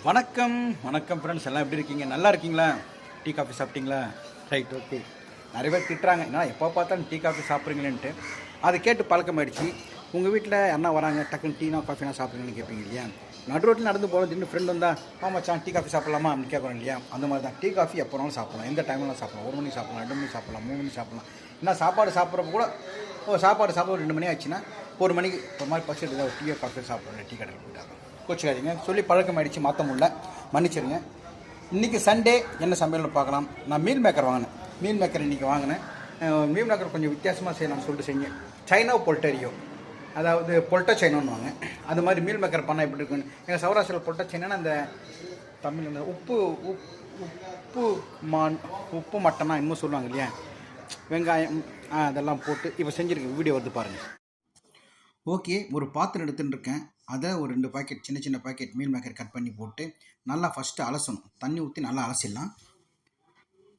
வணக்கம் வணக்கம் ஃப்ரெண்ட்ஸ், எல்லாம் எப்படி இருக்கீங்க? நல்லா இருக்கீங்களா? டீ காஃபி சாப்பிட்டீங்களா? Right, okay. நிறைய பேர் திட்டுறாங்க, ஏன்னா எப்போ பார்த்தாலும் டீ காஃபி சாப்பிட்றீங்களேன்ட்டு. அதை கேட்டு பழக்கமாயிடுச்சு. உங்கள் வீட்டில் என்ன வராங்க, டக்குன்னு டீனா காஃபினா சாப்பிட்றீங்கன்னு கேட்பீங்க இல்லையா? நடு ரோட்டில் நடந்து போகிறோம், திடீர்னு ஃப்ரெண்ட் வந்தால் மச்சான் டீ காஃபி சாப்பிட்லாமா அப்படின்னு கேட்குறோம் இல்லையா? அந்த மாதிரி தான் டீ காஃபி எப்போ வேணாலும் சாப்பிட்லாம், எந்த டைம்லாம் சாப்பிட்லாம். 1 மணிக்கு சாப்பிட்லாம், 2 மணிக்கு சாப்பிட்லாம், 3 மணிக்கு சாப்பிட்லாம். ஏன்னா சாப்பாடு சாப்பிட்றப்ப கூட சாப்பாடு சாப்பிட 2 மணி ஆச்சுன்னா 1 மணிக்கு ஒரு மாதிரி பசி எடுத்தால் ஒரு டீயோ காஃபியோ சாப்பிட்றேன். டீ கடையில் போயிட்டாங்க கோச்சிக்காதீங்க, சொல்லி பழக்கமாயிடுச்சு, மாற்ற முடியல, மன்னிச்சிருங்க. இன்றைக்கி சண்டே என்ன சமையல்னு பார்க்கலாம். நான் மீல் மேக்கர் வாங்கினேன். மீல் மேக்கர் இன்றைக்கி வாங்கினேன். மீல் மேக்கர் கொஞ்சம் வித்தியாசமாக செய்யலாம்னு சொல்லிட்டு செஞ்சேன். சைனா பொல்டரியோ, அதாவது பொல்ட்டா சைனான்னு வாங்க. அது மாதிரி மீல் மேக்கர் பண்ணால் எப்படி இருக்குன்னு. எங்கள் சௌராஷ்டிரில் பொல்ட்டா சைனான்னு அந்த தமிழ் அந்த உப்பு மட்டனா இன்னும் சொல்லுவாங்க இல்லையா, வெங்காயம் அதெல்லாம் போட்டு இப்போ செஞ்சுருக்கேன். வீடியோ வந்து பாருங்கள். ஓகே, ஒரு பாத்திரம் எடுத்துகிட்டு இருக்கேன். அதை ஒரு 2 பாக்கெட் சின்ன சின்ன பாக்கெட் மீல் மேக்கர் கட் பண்ணி போட்டு நல்லா ஃபஸ்ட்டு அலசணும். தண்ணி ஊற்றி நல்லா அலசிடலாம்.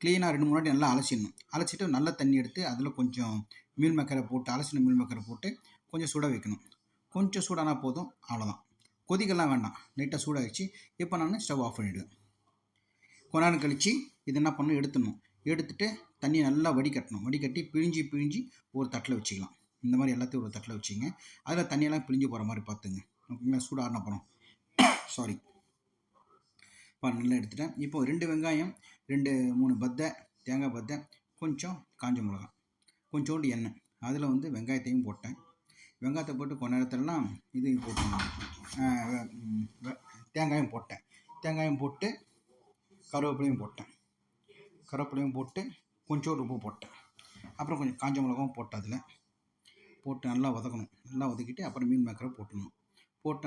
க்ளீனாக 2-3 வாட்டி நல்லா அலசிடணும். அலசிட்டு நல்ல தண்ணி எடுத்து அதில் கொஞ்சம் மீல் மேக்கரை போட்டு, அலசின மீல் மேக்கரை போட்டு கொஞ்சம் சுட வைக்கணும். கொஞ்சம் சூடானா போதும், அவ்வளோதான். கொதிக்கலாம் வேண்டாம், லைட்டாக சூடாகிடுச்சு. இப்போ நான் ஸ்டவ் ஆஃப் பண்ணிவிடுவேன். கொஞ்ச நேரம் கழித்து இது என்ன பண்ணணும், எடுத்துட்டு தண்ணியை நல்லா வடிகட்டணும். வடிகட்டி பிழிஞ்சு ஒரு தட்டில் வச்சுக்கலாம். இந்த மாதிரி எல்லாத்தையும் ஒரு தட்டில் வச்சுங்க. அதில் தண்ணியெல்லாம் பிழிஞ்சு போகிற மாதிரி பார்த்துங்க. ஓகேங்களா? சூடான அப்புறம் சாரி இப்போ நல்லா எடுத்துட்டேன். இப்போ 2 வெங்காயம், 2-3 பத்தை, தேங்காய் பத்தை, கொஞ்சம் காஞ்ச மிளகா, கொஞ்சோண்டு எண்ணெய், அதில் வந்து வெங்காயத்தையும் போட்டேன். வெங்காயத்தை போட்டு கொஞ்ச நேரத்துலலாம் இதையும் போட்டேன், தேங்காயும் போட்டு கருவேப்பிலையும் போட்டு கொஞ்சோண்டு உப்பு போட்டேன். அப்புறம் கொஞ்சம் காஞ்ச மிளகாவும் போட்டு அதில் போட்டு நல்லா வதக்கணும். நல்லா வதக்கிட்டு அப்புறம் மீன் மேக்கரை போட்டு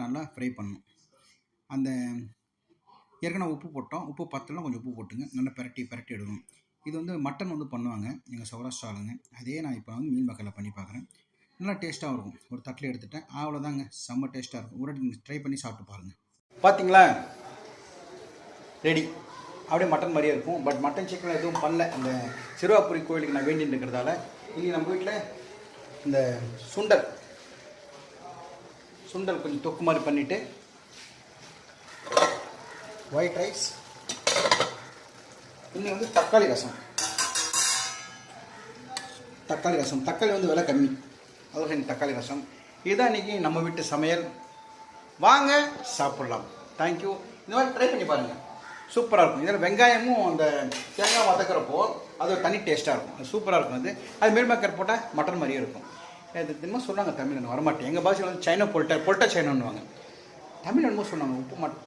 நல்லா ஃப்ரை பண்ணணும். அந்த ஏற்கனவே உப்பு போட்டோம், உப்பு பத்தலாம், கொஞ்சம் உப்பு போட்டுங்க. நல்லா பிரட்டி எடுக்கணும். இது வந்து மட்டன் வந்து பண்ணுவாங்க எங்கள் சௌராஷ்டிரா ஆளுங்க. அதே நான் இப்போ வந்து மீன் மேக்கரில் பண்ணி பார்க்குறேன். நல்லா டேஸ்ட்டாக இருக்கும். ஒரு தட்டில் எடுத்துட்டேன். அவ்வளோதாங்க, செம்ம டேஸ்ட்டாக இருக்கும். ஒரு நீங்கள் ட்ரை பண்ணி சாப்பிட்டு பாருங்கள். பார்த்தீங்களா, ரெடி. அப்படியே மட்டன் மாதிரியே இருக்கும். பட் மட்டன் சிக்கன் எதுவும் பண்ணல. அந்த சிறுவாபுரி கோயிலுக்கு நான் வேண்டின்னு இருக்கிறதால இன்றைக்கி நம்ம வீட்டில் இந்த சுண்டல் கொஞ்சம் தொக்கு மாதிரி பண்ணிவிட்டு, ஒயிட் ரைஸ், இன்னும் வந்து தக்காளி ரசம். தக்காளி வந்து விலை கம்மி, அதுவும் தக்காளி ரசம். இதுதான் இன்றைக்கி நம்ம வீட்டு சமையல். வாங்க சாப்பிட்லாம். தேங்க்யூ. இந்த மாதிரி ட்ரை பண்ணி பாருங்கள், சூப்பராக இருக்கும். இதில் வெங்காயமும் அந்த தேங்காய் வதக்கிறப்போ அது ஒரு தனி டேஸ்ட்டாக இருக்கும். அது சூப்பராக இருக்கும். அது மீல் மேக்கர் போட்டால் மட்டன் மாதிரியே இருக்கும். இது தினமும் சொன்னாங்க தமிழ், வரமாட்டேன். எங்கள் பாஷையில் வந்து சைனா பொல்ட்டா சைனான்னுவாங்க. தமிழ் என்னமோ சொன்னாங்க, உப்பு